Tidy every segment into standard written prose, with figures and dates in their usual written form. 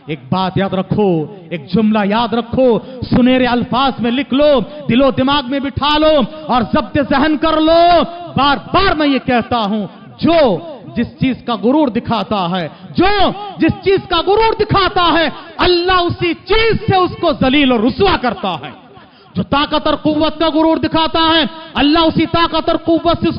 ایک بات یاد رکھو، ایک جملہ یاد رکھو، سنہرے الفاظ میں لکھ لو، دل و دماغ میں بٹھا لو اور ضبط ذہن کر لو۔ بار بار میں یہ کہتا ہوں، جو جس چیز کا غرور دکھاتا ہے، جو جس چیز کا غرور دکھاتا ہے، اللہ اسی چیز سے اس کو ذلیل اور رسوا کرتا ہے۔ جو طاقت اور قوت کا غرور دکھاتا ہے، اللہ اسی طاقت اور قوت سے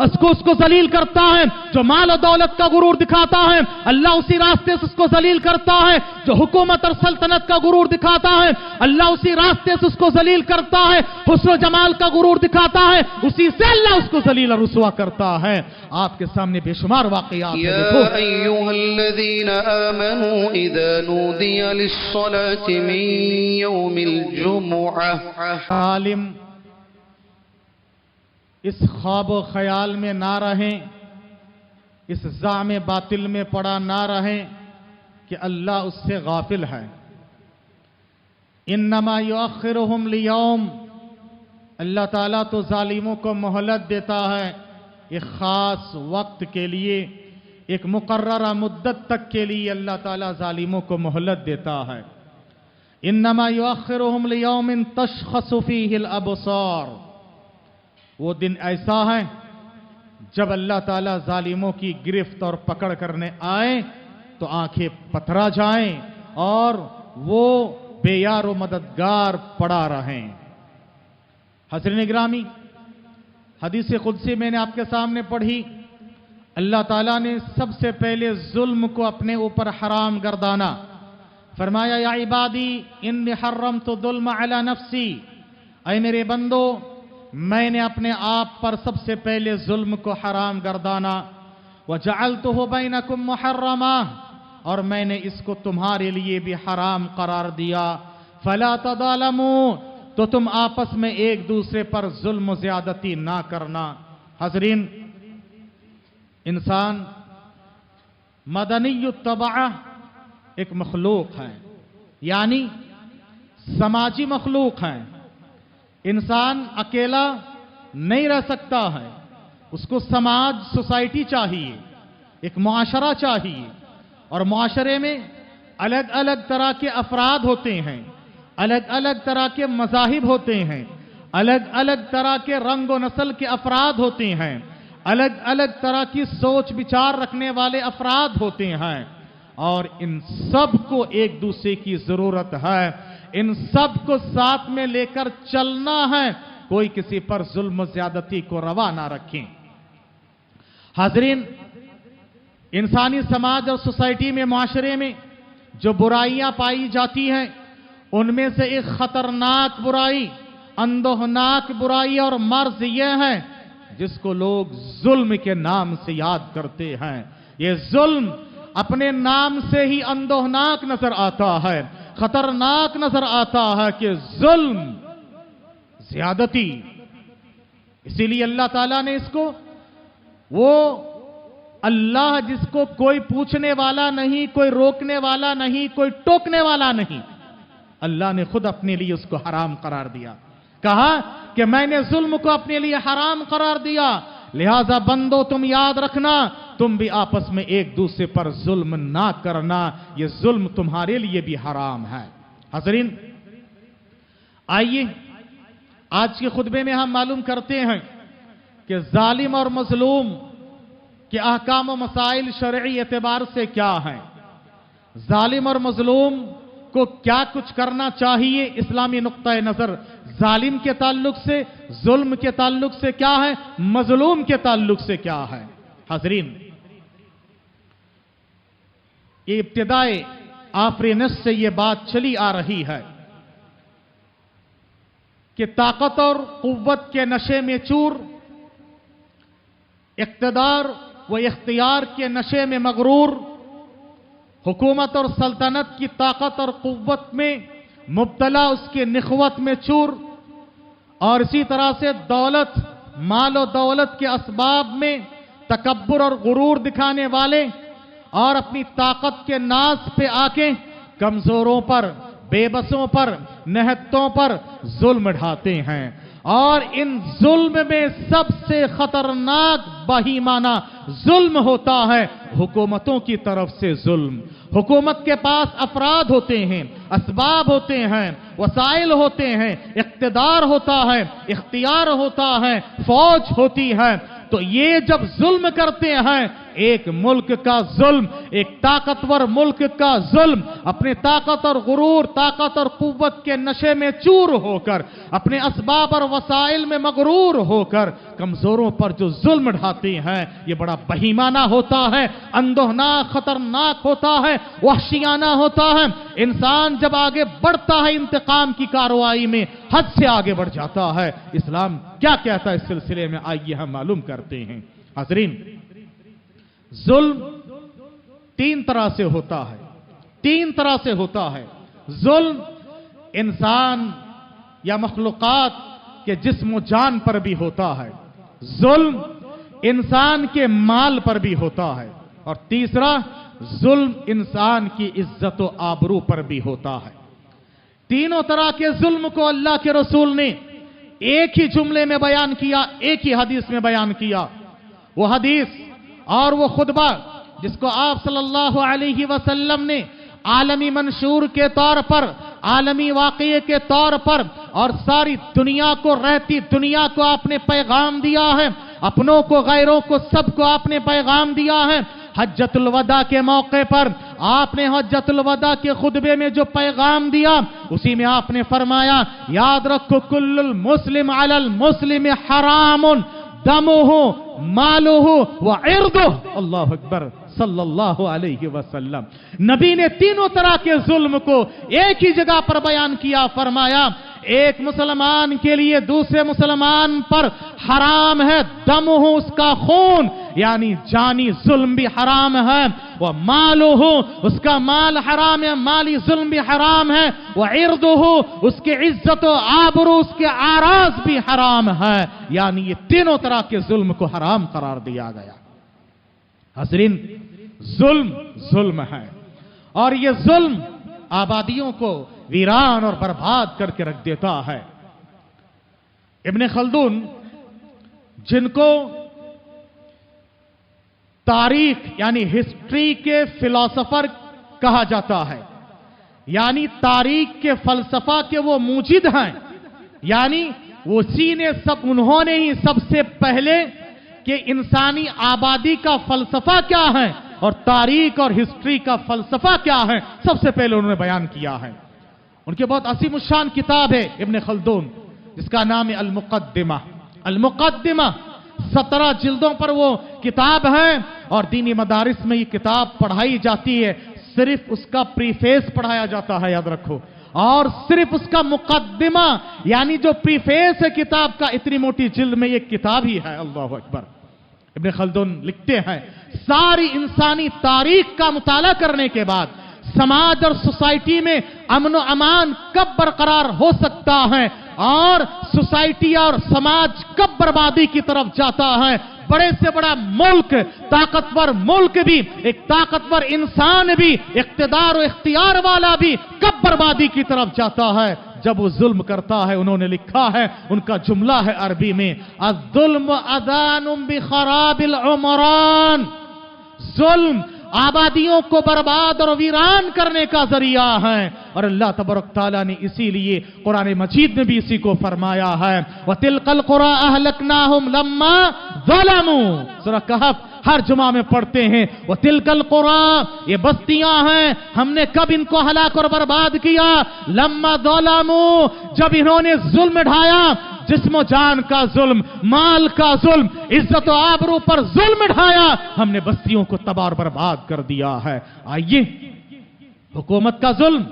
اس کو ذلیل کرتا ہے۔ جو مال و دولت کا غرور دکھاتا ہے، اللہ اسی راستے سے اس کو ذلیل کرتا ہے۔ جو حکومت اور سلطنت کا غرور دکھاتا ہے، اللہ اسی راستے سے اس کو ذلیل کرتا ہے۔ حسن و جمال کا غرور دکھاتا ہے، اسی سے اللہ اس کو ذلیل اور رسوا کرتا ہے۔ آپ کے سامنے بے شمار واقعات ہیں، دیکھو۔ یا ایھا الذین آمنوا اذا نودی للصلاة من یوم الجمعہ۔ عالم اس خواب و خیال میں نہ رہیں، اس زعم باطل میں پڑا نہ رہیں کہ اللہ اس سے غافل ہے۔ انما یؤخرہم لیوم، اللہ تعالیٰ تو ظالموں کو مہلت دیتا ہے ایک خاص وقت کے لیے، ایک مقررہ مدت تک کے لیے اللہ تعالیٰ ظالموں کو مہلت دیتا ہے۔ انما یؤخرہم لیوم تشخص فیہ الابصار، وہ دن ایسا ہے جب اللہ تعالیٰ ظالموں کی گرفت اور پکڑ کرنے آئے تو آنکھیں پتھرا جائیں اور وہ بے یار و مددگار پڑا رہیں۔ حضرین گرامی، حدیث قدسی میں نے آپ کے سامنے پڑھی، اللہ تعالیٰ نے سب سے پہلے ظلم کو اپنے اوپر حرام گردانا۔ فرمایا یا عبادی انی حرمت الظلم علی نفسی، اے میرے بندو میں نے اپنے آپ پر سب سے پہلے ظلم کو حرام گردانا۔ وجعلتہ بینکم محرما، اور میں نے اس کو تمہارے لیے بھی حرام قرار دیا۔ فلا تظالموا، تو تم آپس میں ایک دوسرے پر ظلم و زیادتی نہ کرنا۔ حضرین، انسان مدنی الطبع ایک مخلوق ہے، یعنی سماجی مخلوق ہے۔ انسان اکیلا نہیں رہ سکتا ہے، اس کو سماج، سوسائٹی چاہیے، ایک معاشرہ چاہیے، اور معاشرے میں الگ الگ طرح کے افراد ہوتے ہیں، الگ الگ طرح کے مذاہب ہوتے ہیں، الگ الگ طرح کے رنگ و نسل کے افراد ہوتے ہیں، الگ الگ طرح کی سوچ بچار رکھنے والے افراد ہوتے ہیں، اور ان سب کو ایک دوسرے کی ضرورت ہے، ان سب کو ساتھ میں لے کر چلنا ہے، کوئی کسی پر ظلم و زیادتی کو روا نہ رکھیں۔ حاضرین، انسانی سماج اور سوسائٹی میں، معاشرے میں جو برائیاں پائی جاتی ہیں، ان میں سے ایک خطرناک برائی، اندوہناک برائی اور مرض یہ ہے جس کو لوگ ظلم کے نام سے یاد کرتے ہیں۔ یہ ظلم اپنے نام سے ہی اندوہناک نظر آتا ہے، خطرناک نظر آتا ہے کہ ظلم، زیادتی۔ اسی لیے اللہ تعالیٰ نے اس کو، وہ اللہ جس کو کوئی پوچھنے والا نہیں، کوئی روکنے والا نہیں، کوئی ٹوکنے والا نہیں، اللہ نے خود اپنے لیے اس کو حرام قرار دیا۔ کہا کہ میں نے ظلم کو اپنے لیے حرام قرار دیا، لہذا بندو تم یاد رکھنا، تم بھی آپس میں ایک دوسرے پر ظلم نہ کرنا، یہ ظلم تمہارے لیے بھی حرام ہے۔ حضرین، آئیے آج کے خطبے میں ہم معلوم کرتے ہیں کہ ظالم اور مظلوم کے احکام و مسائل شرعی اعتبار سے کیا ہیں، ظالم اور مظلوم کو کیا کچھ کرنا چاہیے اسلامی نقطہ نظر، ظالم کے تعلق سے، ظلم کے تعلق سے کیا ہے، مظلوم کے تعلق سے کیا ہے۔ حضرین، یہ ابتدائے آفرینش سے یہ بات چلی آ رہی ہے کہ طاقت اور قوت کے نشے میں چور، اقتدار و اختیار کے نشے میں مغرور، حکومت اور سلطنت کی طاقت اور قوت میں مبتلا، اس کے نخوت میں چور، اور اسی طرح سے دولت، مال و دولت کے اسباب میں تکبر اور غرور دکھانے والے، اور اپنی طاقت کے ناز پہ آ کے کمزوروں پر، بے بسوں پر، نہتوں پر ظلم ڈھاتے ہیں۔ اور ان ظلم میں سب سے خطرناک بہیمانہ ظلم ہوتا ہے حکومتوں کی طرف سے ظلم، हुकूमत के पास अफराद होते हैं, असबाब होते हैं, वसाइल होते हैं, इख्तिदार होता है, इख्तियार होता है, फौज होती है, तो ये जब जुल्म करते हैं, एक मुल्क का जुल्म, एक ताकतवर मुल्क का जुल्म, अपने ताकत और गुरूर, ताकत और कुव्वत के नशे में चूर होकर, अपने असबाब और वसाइल में मगरूर होकर कमजोरों पर जो जुल्म ढाते हैं, ये बड़ा बहीमाना होता है, अंदोहनाक, खतरनाक होता है, वहशियाना होता है। इंसान जब आगे बढ़ता है इंतकाम की कार्रवाई में, हद से आगे बढ़ जाता है। इस्लाम क्या कहता है इस सिलसिले में, आइए हम मालूम करते हैं। हाज़रीन, जुल्म तीन तरह से होता है, तीन तरह से होता है। जुल्म इंसान या मखलूकात के जिस्म जान पर भी होता है, जुल्म इंसान के माल पर भी होता है, और तीसरा जुल्म इंसान की इज्जत व आबरू पर भी होता है। तीनों तरह के जुल्म को अल्लाह के रसूल ने एक ही जुमले में बयान किया, एक ही हदीस में बयान किया। वो हदीस और वो खुतबा जिसको आप सल्लल्लाहु अलैहि वसल्लम ने आलमी मंशूर के तौर पर, आलमी वाक़ये के तौर पर और सारी दुनिया को, रहती दुनिया को आपने पैगाम दिया है, अपनों को, गैरों को, सबको आपने पैगाम दिया है। हज्जतुल वदा के मौके पर आपने हज्जतुल वदा के खुतबे में जो पैगाम दिया, उसी में आपने फरमाया, याद रखो, कुल्लुल मुस्लिम अलल मुस्लिम हरामुन दमुहु मालुहु व इर्दुहु। अल्लाहु अकबर सल्लल्लाहु अलैहि वसल्लम। नबी ने तीनों तरह के जुल्म को एक ही जगह पर बयान किया, फरमाया एक मुसलमान के लिए दूसरे मुसलमान पर हराम है दमुहु, उसका खून यानी जानी जुल्म भी हराम है, वह मालुहु, उसका माल हराम है, माली जुल्म भी हराम है, वह इर्दुहु, उसकी इज्जत व आबरू, उसके आराज भी हराम है। यानी ये तीनों तरह के जुल्म को हराम करार दिया गया। हज़रीन, जुल्म जुल्म है, और ये जुल्म आबादियों को वीरान और बर्बाद करके रख देता है। इब्न खल्दून, जिनको तारीख यानी हिस्ट्री के फिलोसोफर कहा जाता है, यानी तारीख के फलसफा के वो मूजिद हैं, यानी उसी ने उन्होंने ही सबसे पहले कि इंसानी आबादी का फलसफा क्या है और तारीख और हिस्ट्री का फलसफा क्या है, सबसे पहले उन्होंने बयान किया है। उनके बहुत असीम शान किताब है इब्न खल्दून, जिसका नाम है अल-मुक़द्दिमा। अल-मुक़द्दिमा 17 जिल्दों पर वो किताब है, और दीनी मदारिस में ये किताब पढ़ाई जाती है। सिर्फ उसका प्रीफेस पढ़ाया जाता है, याद रखो, और सिर्फ उसका मुक़द्दिमा यानी जो प्रीफेस है किताब का, इतनी मोटी जिल्द में ये किताब ही है। अल्लाहु अकबर। इब्न खल्दून लिखते हैं, सारी इंसानी तारीख का मुताला करने के बाद समाज और सोसाइटी में अमन व अमान कब बरकरार हो सकता है और सोसाइटी और समाज कब बर्बादी की तरफ जाता है, बड़े से बड़ा मुल्क, ताकतवर मुल्क भी, एक ताकतवर इंसान भी, इख्तिदार और इख्तियार वाला भी कब बर्बादी की तरफ जाता है, जब वो जुल्म करता है। उन्होंने लिखा है, उनका जुमला है अरबी में, अज़्ज़ुल्म अज़ानुम बिखराबिल उमरान। जुल्म आबादियों को बर्बाद और वीरान करने का जरिया है, और अल्लाह तबारक तआला ने इसीलिए कुरान मजीद में भी इसी को फरमाया है, वतिलकल कुरा अहलकनाहुम लम्मा ज़लमू। सूरह कहफ हर जुमा में पढ़ते हैं, वतिलकल कुरा, ये बस्तियां हैं, हमने कब इनको हलाक और बर्बाद किया, लम्मा ज़लमू, जब इन्होंने जुल्म ढाया, जिस्म जान का जुल्म, माल का जुल्म, इज्जत व आबरू पर जुल्म ढाया, हमने बस्तियों को तबाह और बर्बाद कर दिया है। आइए, हुकूमत का जुल्म,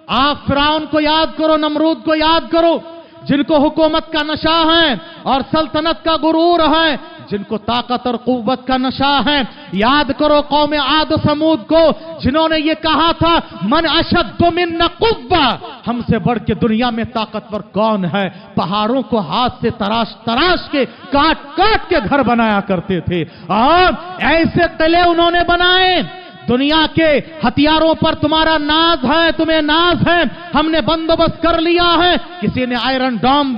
आप फिरौन को याद करो, नमरूद को याद करो, जिनको हुकूमत का नशा है और सल्तनत का गुरूर है, जिनको ताकत और कुव्वत का नशा है। याद करो कौम आद और समूद को, जिन्होंने ये कहा था, मन अशद्दु मिन्ना कुव्वा, हमसे बढ़ के दुनिया में ताकतवर कौन है। पहाड़ों को हाथ से तराश तराश के, काट काट के घर बनाया करते थे, और ऐसे किले उन्होंने बनाए दुनिया के हथियारों पर तुम्हारा नाज है, तुम्हें नाज है, हमने बंदोबस्त कर लिया है। किसी ने आयरन डॉम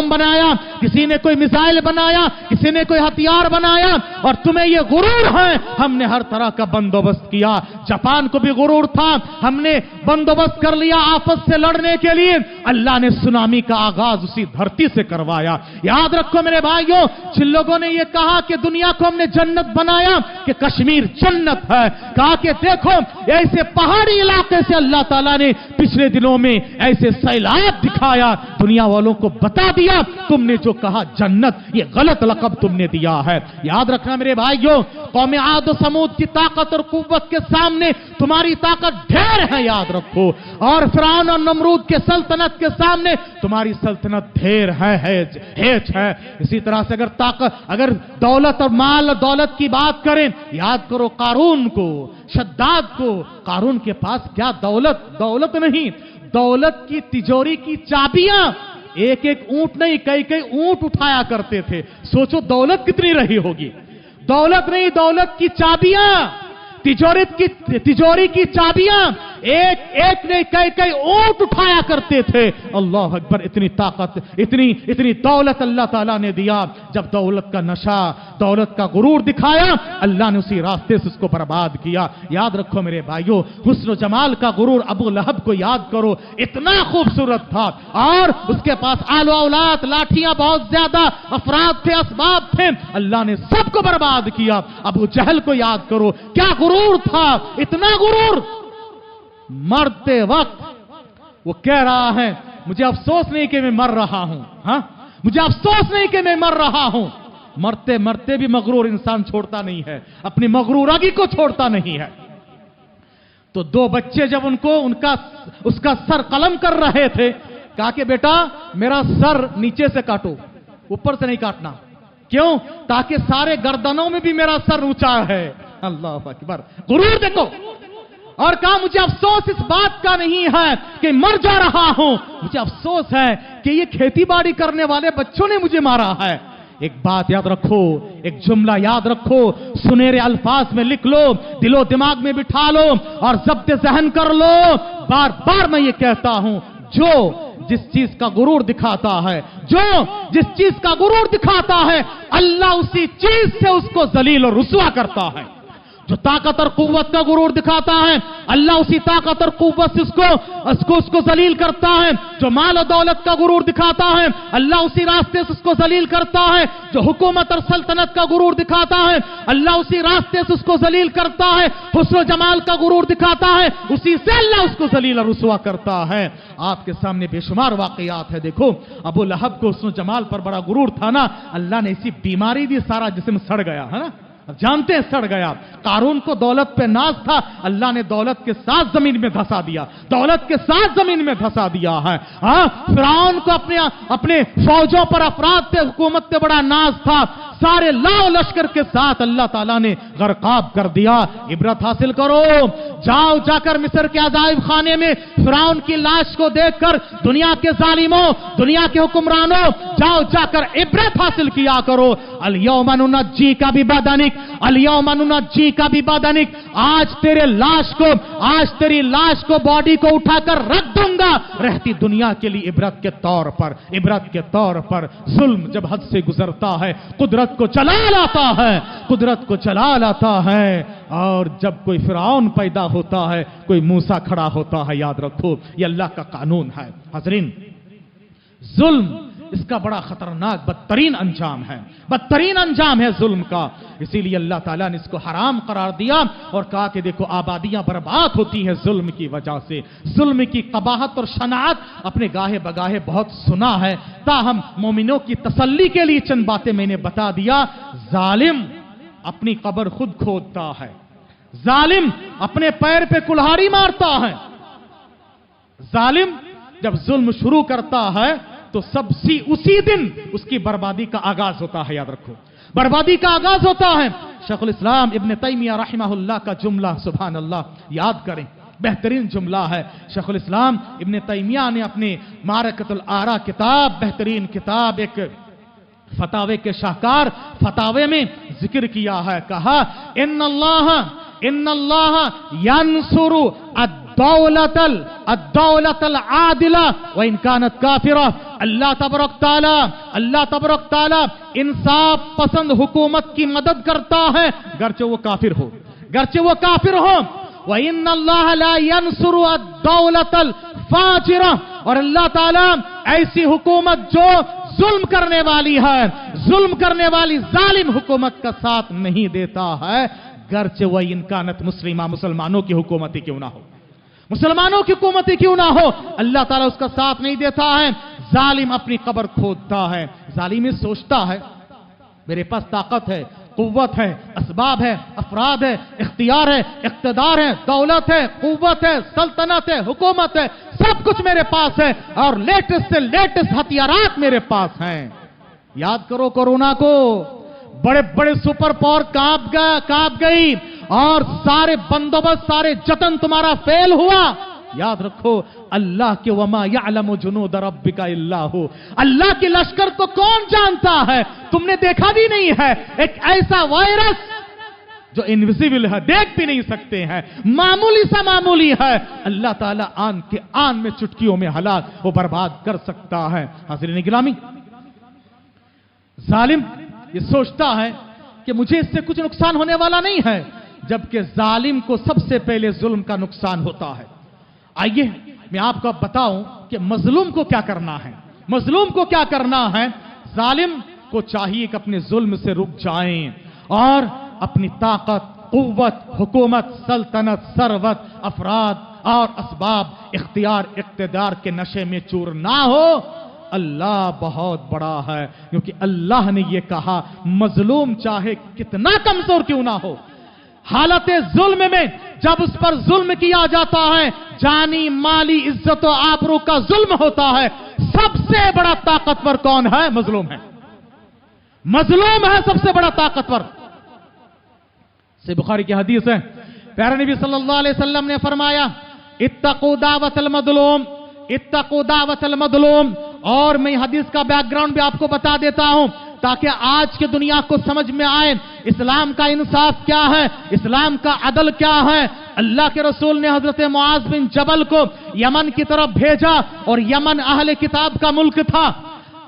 बनाया, किसी ने कोई मिसाइल बनाया, किसी ने कोई हथियार बनाया, और तुम्हें यह गुरूर है हमने हर तरह का बंदोबस्त किया। जापान को भी गुरूर था, हमने बंदोबस्त कर लिया आफत से लड़ने के लिए। अल्लाह ने सुनामी का आगाज उसी धरती से करवाया। याद रखो मेरे भाइयों, जिन लोगों ने यह कहा कि दुनिया को हमने जन्नत बनाया, कि कश्मीर जन्नत है, कहा कि देखो ऐसे पहाड़ी इलाके से अल्लाह ताला ने पिछले दिनों में ऐसे सैलाब दिखाया, दुनिया वालों को बता दिया तुमने जो कहा जन्नत, ये गलत लक़ब तुमने दिया है। याद रखना मेरे भाइयों, कौम आद और समूद की ताकत और कुव्वत के सामने तुम्हारी ताकत ढेर है, याद रखो। और फिरौन और नमरूद के सल्तनत के सामने तुम्हारी सल्तनत ढेर है, हेच है। इसी तरह से अगर दौलत और माल और दौलत की बात करें, याद करो कारून को, शद्दाद को। कारून के पास क्या दौलत नहीं, दौलत की तिजोरी की चाबियां, एक एक ऊंट नहीं कई ऊंट उठाया करते थे। सोचो दौलत कितनी रही होगी। दौलत नहीं, दौलत की चाबियां, तिजोरी की चाबियां, एक नहीं कई ऊंट उठाया करते थे। अल्लाह अकबर, इतनी ताकत, इतनी दौलत अल्लाह ताला ने दिया। जब दौलत का नशा, दौलत का गुरूर दिखाया, अल्लाह ने उसी रास्ते से उसको बर्बाद किया। याद रखो मेरे भाइयों, हुस्न जमाल का गुरूर अबू लहब को याद करो, इतना खूबसूरत था, और उसके पास आलो औलाद, लाठियां बहुत ज्यादा, अफराद थे, असबाब थे, अल्लाह ने सबको बर्बाद किया। अबू जहल को याद करो, क्या गुरूर था, इतना गुरूर। मरते वक्त वो कह रहा है मुझे अफसोस नहीं कि मैं मर रहा हूं, मुझे अफसोस नहीं कि मैं मर रहा हूं। मरते मरते भी मगरूर इंसान छोड़ता नहीं है, अपनी मगरूरागी को छोड़ता नहीं है। तो दो बच्चे जब उसका सर कलम कर रहे थे, कहा कि बेटा मेरा सर नीचे से काटो, ऊपर से नहीं काटना। क्यों? ताकि सारे गर्दनों में भी मेरा सर ऊंचा है। अल्लाह अकबर, गुरूर देखो। और कहा मुझे अफसोस इस बात का नहीं है कि मर जा रहा हूं, मुझे अफसोस है कि ये खेती बाड़ी करने वाले बच्चों ने मुझे मारा है। एक बात याद रखो, एक जुमला याद रखो, सुनहरे अल्फाज में लिख लो, दिलो दिमाग में बिठा लो और ज़ब्त ज़हन कर लो। बार बार मैं ये कहता हूं, जो जिस चीज का गुरूर दिखाता है, जो जिस चीज का गुरूर दिखाता है, अल्लाह उसी चीज से उसको जलील और रुसवा करता है। जो ताकत और कुव्वत का गुरूर दिखाता है, अल्लाह उसी ताकत और कुव्वत से उसको जलील करता है। जो माल और दौलत का गुरूर दिखाता है, अल्लाह उसी रास्ते से उसको जलील करता है। जो हुकूमत और सल्तनत का गुरूर दिखाता है, अल्लाह उसी रास्ते से उसको जलील करता है। हुस्न जमाल का गुरूर दिखाता है, उसी से अल्लाह उसको जलील और रुसवा करता है। आपके सामने बेशुमार वाकयात है। देखो अबू लहब को हुस्न जमाल पर बड़ा गुरूर था ना, अल्लाह ने ऐसी बीमारी दी, सारा जिस्म सड़ गया है ना, जानते हैं सड़ गया। कारून को दौलत पे नाज था, अल्लाह ने दौलत के साथ जमीन में धंसा दिया, दौलत के साथ जमीन में धंसा दिया है। फिरौन को अपने फौजों पर, अफराद पे, हुकूमत पे बड़ा नाज था, सारे लाओ लश्कर के साथ अल्लाह ताला ने गरकाब कर दिया। इबरत हासिल करो, जाओ जाकर मिस्र के अजाइब खाने में फिरौन की लाश को देखकर दुनिया के जालिमों, दुनिया के हुक्मरानों, जाओ जाकर इबरत हासिल किया करो। अल-यौमा नुनज्जीका बिबदनिक, अल-यौमा नुनज्जीका बिबदनिक, आज तेरी लाश को बॉडी को उठाकर रख दूंगा रहती दुनिया के लिए इबरत के तौर पर। जुल्म जब हद से गुजरता है, कुदरत को चला लाता है। और जब कोई फिरौन पैदा होता है, कोई मूसा खड़ा होता है। याद रखो ये अल्लाह का कानून है। हज़रीन, जुल्म इसका बड़ा खतरनाक बदतरीन अंजाम है जुल्म का। इसीलिए अल्लाह ताला ने इसको हराम करार दिया और कहा कि देखो आबादियां बर्बाद होती हैं जुल्म की वजह से। जुल्म की कबाहत और शनाअत अपने गाहे बगाहे बहुत सुना है, ताहम मोमिनों की तसल्ली के लिए चंद बातें मैंने बता दिया। जालिम अपनी कब्र खुद खोदता है, जालिम अपने पैर पे कुल्हाड़ी मारता है। जालिम जब जुल्म शुरू करता है तो उसी दिन उसकी बर्बादी का आगाज होता है। याद रखो, बर्बादी का आगाज होता है। शेखुल इस्लाम इब्न तैमिया रहमहुल्लाह का जुमला, सुभान अल्लाह, याद करें, बेहतरीन जुमला है। शेखुल इस्लाम इब्न तैमिया ने अपने मारकतुल आरा किताब, बेहतरीन किताब, एक फतावे के शाहकार फतावे में जिक्र किया है। कहा इन्नल्लाह यंसुरु अद्दौलतल आदिला व इन कानत काफिरा। अल्लाह तबरक ताला इंसाफ पसंद हुकूमत की मदद करता है, गरचे वो काफिर हो। व इन्नल्लाह ला यंसुरु अद्दौलतल फाजिरा, और अल्लाह ताला ऐसी हुकूमत जो जुल्म करने वाली है, जुल्म करने वाली जालिम हुकूमत का साथ नहीं देता है, गरचे वह इनकानत मुसलमानों की हुकूमत ही क्यों ना हो, मुसलमानों की हुकूमत ही क्यों ना हो, अल्लाह ताला उसका साथ नहीं देता है। जालिम अपनी कब्र खोदता है। जालिम ये सोचता है मेरे पास ताकत है, कुव्वत है, असबाब है, अफराद है, इख्तियार है, इख्तिदार है, दौलत है, कुव्वत है, सल्तनत है, हुकूमत है, सब कुछ मेरे पास है और लेटेस्ट से लेटेस्ट हथियारात मेरे पास हैं। याद करो कोरोना को, बड़े बड़े सुपर पावर कांप गई और सारे बंदोबस्त, सारे जतन तुम्हारा फेल हुआ। याद रखो अल्लाह के वमा यअलमु जुनूद रब्बिका इल्ला हु, अल्लाह के लश्कर को कौन जानता है, तुमने देखा भी नहीं है। एक ऐसा वायरस जो इनविजिबल है, देख भी नहीं सकते हैं, मामूली है, अल्लाह ताला आन के आन में चुटकियों में हलाक वो बर्बाद कर सकता है। हाज़िरीन गिरामी, जालिम ये सोचता है कि मुझे इससे कुछ नुकसान होने वाला नहीं है, जबकि जालिम को सबसे पहले जुल्म का नुकसान होता है। आइए मैं आपको बताऊं कि मजलूम को क्या करना है। मजलूम को क्या करना है? जालिम को चाहिए कि अपने जुल्म से रुक जाएं और अपनी ताकत, कुव्वत, हुकूमत, सल्तनत, सरवत, अफराद और असबाब, इख्तियार, इख्तिदार के नशे में चूर ना हो। अल्लाह बहुत बड़ा है, क्योंकि अल्लाह ने यह कहा मजलूम चाहे कितना कमजोर क्यों ना हो, हालत जुल्म में जब उस पर जुल्म किया जाता है, जानी माली इज्जत और आबरू का जुल्म होता है, सबसे बड़ा ताकतवर कौन है? मजलूम है। मजलूम है सबसे बड़ा ताकतवर। से बुखारी की हदीस है, प्यारे नबी सल्लल्लाहु अलैहि वसल्लम ने फरमाया इत्तकू दावतल मजलूम, इत्तकू दावतल मजलूम। और मैं हदीस का बैकग्राउंड भी आपको बता देता हूं ताकि आज की दुनिया को समझ में आए इस्लाम का इंसाफ क्या है, इस्लाम का अदल क्या है। अल्लाह के रसूल ने हजरत मुआज बिन जबल को यमन की तरफ भेजा और यमन अहले किताब का मुल्क था,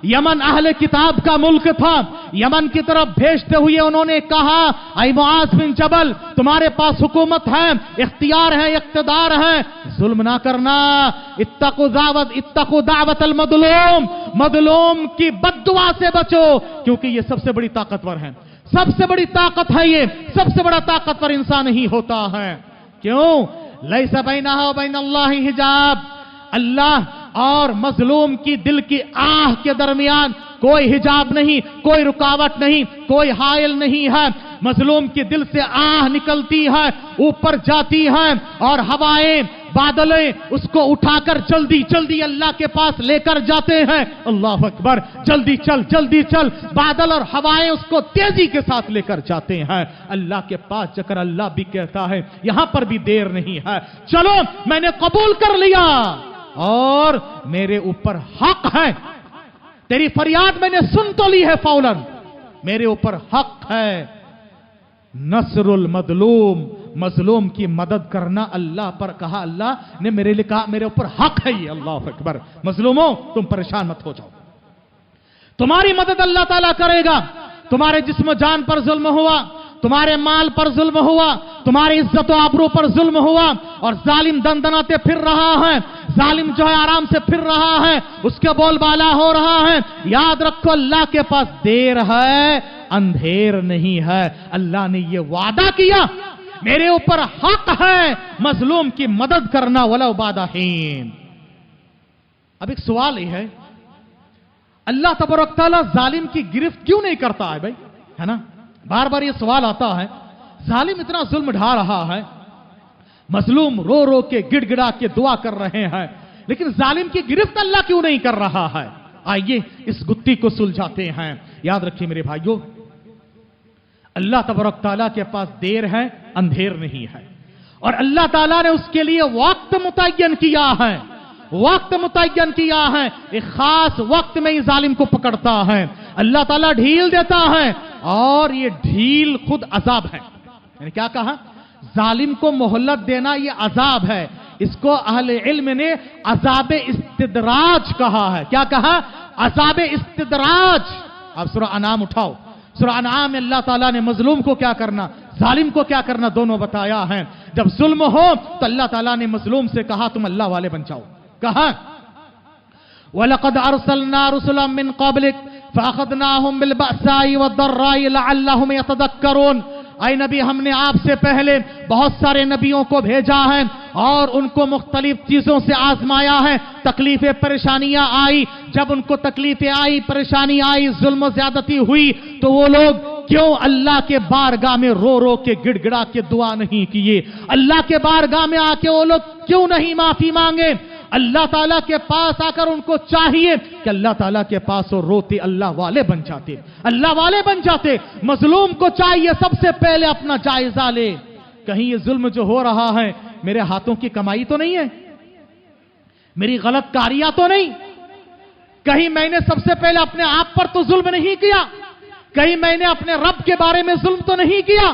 यमन अहले किताब का मुल्क था। यमन की तरफ भेजते हुए उन्होंने कहा ऐ मुआज बिन जबल, तुम्हारे पास हुकूमत है, इख्तियार है, इख्तिदार है, जुल्म ना करना। इत्तकू दावतल मजलूम, मजलूम की बद्दुआ से बचो, क्योंकि ये सबसे बड़ी ताकतवर है, सबसे बड़ी ताकत है, ये सबसे बड़ा ताकतवर इंसान ही होता है। क्यों? लैसा बैनहा व बैनल्लाहि हिजाब, अल्लाह और मजलूम की दिल की आह के दरमियान कोई हिजाब नहीं, कोई रुकावट नहीं, कोई हायल नहीं है। मजलूम की दिल से आह निकलती है, ऊपर जाती है और हवाएं, बादलें उसको उठाकर जल्दी जल्दी अल्लाह के पास लेकर जाते हैं। अल्लाह अकबर, जल्दी चल जल्दी चल। बादल और हवाएं उसको तेजी के साथ लेकर जाते हैं अल्लाह के पास जाकर। अल्लाह भी कहता है यहां पर भी देर नहीं है, चलो मैंने कबूल कर लिया और मेरे ऊपर हक है, तेरी फरियाद मैंने सुन तो ली है फौरन, मेरे ऊपर हक है नसरुल मजलूम, मजलूम की मदद करना। अल्लाह पर कहा, अल्लाह ने मेरे लिए कहा मेरे ऊपर हक है ये। अल्लाह अकबर। मजलूमों तुम परेशान मत हो जाओ, तुम्हारी मदद अल्लाह ताला करेगा। तुम्हारे जिस्म जान पर जुल्म हुआ, तुम्हारे माल पर जुल्म हुआ, तुम्हारी इज्जत और आबरू पर जुल्म हुआ और जालिम दंदनाते फिर रहा है, जालिम जो है आराम से फिर रहा है, उसके बोलबाला हो रहा है। याद रखो अल्लाह के पास देर है, अंधेर नहीं है। अल्लाह ने यह वादा किया मेरे ऊपर हक है मजलूम की मदद करना, वलौ बादाहीन। अब एक सवाल यह है, अल्लाह तबारक तआला जालिम की गिरफ्त क्यों नहीं करता है भाई, है ना? बार बार ये सवाल आता है, जालिम इतना जुल्म ढा रहा है, मजलूम रो रो के गिड़गिड़ा के दुआ कर रहे हैं, लेकिन जालिम की गिरफ्त अल्लाह क्यों नहीं कर रहा है? आइए इस गुत्थी को सुलझाते हैं। याद रखिए मेरे भाइयों, अल्लाह तबारक तआला के पास देर है, अंधेर नहीं है, और अल्लाह ताला ने उसके लिए वक्त मुतय्यन किया है, वक्त मुतय्यन किया है। एक खास वक्त में ही जालिम को पकड़ता है, अल्लाह ताला ढील देता है और ये ढील खुद अजाब है। मैंने क्या कहा? जालिम को मोहल्लत देना ये अजाब है। इसको अहले इल्म ने अजाब इस्तिदराज कहा है। क्या कहा? अजाब इस्तिदराज। अब सूरह अनाम उठाओ, सूरह अनाम में अल्लाह ताला ने मजलूम को क्या करना, जालिम को क्या करना, दोनों बताया है। जब जुल्म हो तो अल्लाह ताला ने मजलूम से कहा तुम अल्लाह वाले बन जाओ। कहा वलक़द अरसलना रुसुलन मिन क़ब्लिक फ़अख़ज़नाहुम बिलबअसाई वद्दर्राई लअल्लहुम यतदक्करून। ऐ नबी, हमने आपसे पहले बहुत सारे नबियों को भेजा है और उनको मुख्तलिफ चीजों से आजमाया है। तकलीफें परेशानियां आई, जब उनको तकलीफें आई, परेशानी आई, जुल्म ज्यादती हुई, तो वो लोग क्यों अल्लाह के बारगाह में रो रो के गिड़गिड़ा के दुआ नहीं किए? अल्लाह के बारगाह में आके वो लोग क्यों नहीं माफी मांगे? अल्लाह ताला के पास आकर उनको चाहिए कि अल्लाह ताला के पास वो रोते अल्लाह वाले बन जाते, अल्लाह वाले बन जाते। मजलूम को चाहिए सबसे पहले अपना जायजा ले, कहीं ये जुल्म जो हो रहा है मेरे हाथों की कमाई तो नहीं है, मेरी गलत कारियां तो नहीं, कहीं मैंने सबसे पहले अपने आप पर तो जुल्म नहीं किया, कहीं मैंने अपने रब के बारे में जुल्म तो नहीं किया।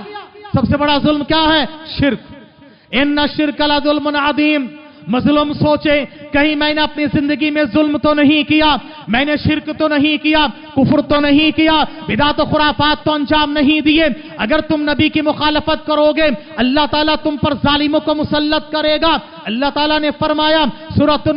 सबसे बड़ा जुल्म क्या है? शिर्क। इन्ना शिर्क लज़ुल्मुन अज़ीम। मजलूम सोचे कहीं मैंने अपनी जिंदगी में जुल्म तो नहीं किया, मैंने शिर्क तो नहीं किया, कुफर तो नहीं किया, बिदात और खुराफात तो अंजाम नहीं दिए। अगर तुम नबी की मुखालफत करोगे अल्लाह ताला तुम पर जालिमों को मुसल्लत करेगा। अल्लाह ताला ने फरमाया सूरह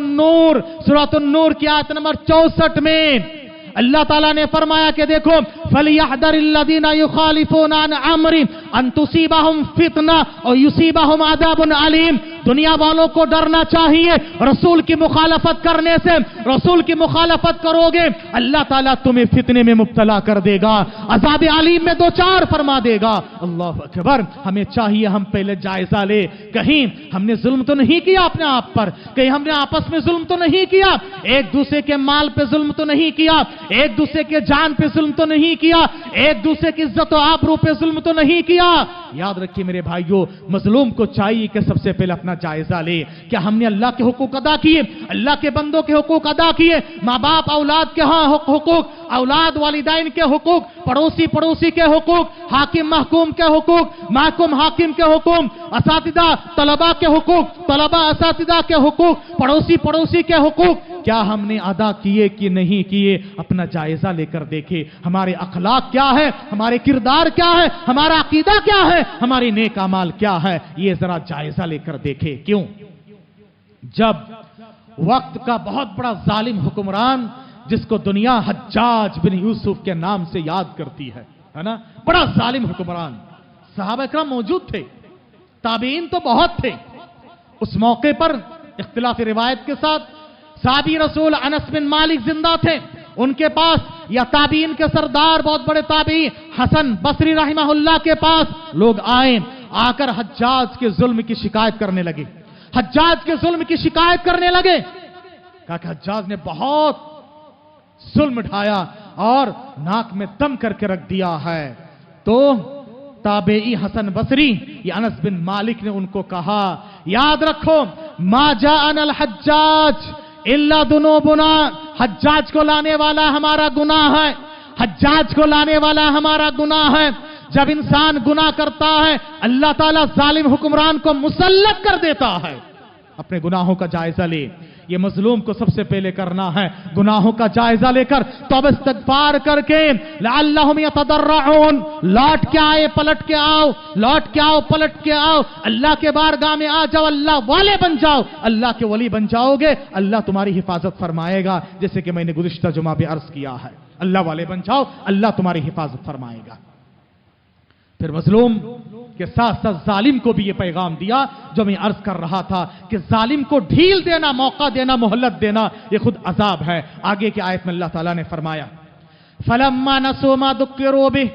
नूर की आयत नंबर 64 में अल्लाह ताला ने फरमाया कि देखो फलियहदरिल्लज़ीना युखालिफूना अन अम्री अन तुसीबहुम फितना और युसीबहुम अज़ाबुन अलीम। दुनिया वालों को डरना चाहिए रसूल की मुखालफत करने से। रसूल की मुखालफत करोगे अल्लाह ताला तुम्हें फितने में मुब्तला कर देगा, अज़ाब अलीम में दो चार फरमा देगा। अल्लाह अकबर। हमें चाहिए हम पहले जायजा ले, कहीं हमने जुल्म तो नहीं किया अपने आप पर, कहीं हमने आपस में जुल्म तो नहीं किया, एक दूसरे के माल पे जुल्म तो नहीं किया, एक दूसरे के जान पे जुल्म तो नहीं किया, एक दूसरे की इज्जत और आबरू पे जुल्म तो नहीं किया। याद रखिए मेरे भाइयों, मजलूम को चाहिए कि सबसे पहले अपना जायजा ले, क्या हमने अल्लाह के हुकूक अदा किए, अल्लाह के बंदों के हुकूक अदा किए, माँ बाप औलाद के हुकूक, औलाद वालिदैन के हुकूक, पड़ोसी के हुकूक, हाकिम महकूम के हुकूक, महकूम हाकिम के हुकूक, असातिदा तलबा के हुकूक, तलबा असातिदा के हुकूक, पड़ोसी के हुकूक क्या हमने अदा किए कि नहीं किए? अपना जायजा लेकर देखे हमारे अखलाक क्या है, हमारे किरदार क्या है, हमारा अकीदा क्या है, हमारी नेक अमाल क्या है, ये जरा जायजा लेकर देखे। क्यों? जब वक्त का बहुत बड़ा जालिम हुक्मरान जिसको दुनिया हज्जाज बिन यूसुफ के नाम से याद करती है ना, बड़ा जालिम हुक्मरान, सहाबा इकराम मौजूद थे, ताबीन तो बहुत थे। उस मौके पर इख्तिलाफ रिवायत के साथ साहबी रसूल अनस बिन मालिक जिंदा थे, उनके पास या ताबीन के सरदार बहुत बड़े ताबी हसन बसरी रहमहुल्लाह के पास लोग आए, आकर हज्जाज के जुल्म की शिकायत करने लगे, हज्जाज के जुल्म की शिकायत करने लगे। कहा कि हज्जाज ने बहुत जुल्म ढाया और नाक में दम करके रख दिया है। तो ताबेई हसन बसरी या अनस बिन मालिक ने उनको कहा, याद रखो मा जाअनल हज्जाज इल्ला दुनूबुना, हज्जाज को लाने वाला हमारा गुनाह है, हज्जाज को लाने वाला हमारा गुनाह है। जब इंसान गुनाह करता है अल्लाह ताला जालिम हुक्मरान को मुसल्लत कर देता है। अपने गुनाहों का जायजा ले, ये मजलूम को सबसे पहले करना है, गुनाहों का जायजा लेकर तौबा इस्तिगफार करके लअल्लहुम यतदर्रऊन, लौट के आए, पलट के आओ, लौट के आओ, पलट के आओ, अल्लाह के बारगाह में आ जाओ, अल्लाह वाले बन जाओ, अल्लाह के वली बन जाओगे, अल्लाह तुम्हारी हिफाजत फरमाएगा। जैसे कि मैंने गुज़िश्ता जुमा भी अर्ज किया है, अल्लाह वाले बन जाओ, अल्लाह तुम्हारी हिफाजत फरमाएगा। फिर मजलूम के साथ साथ जालिम को भी ये पैगाम दिया जो मैं अर्ज कर रहा था कि जालिम को ढील देना, मौका देना, मोहल्लत देना, ये खुद अजाब है। आगे की आयत में अल्लाह ताला ने फरमाया फलम्मा नसू मा दुक्किरू बिह,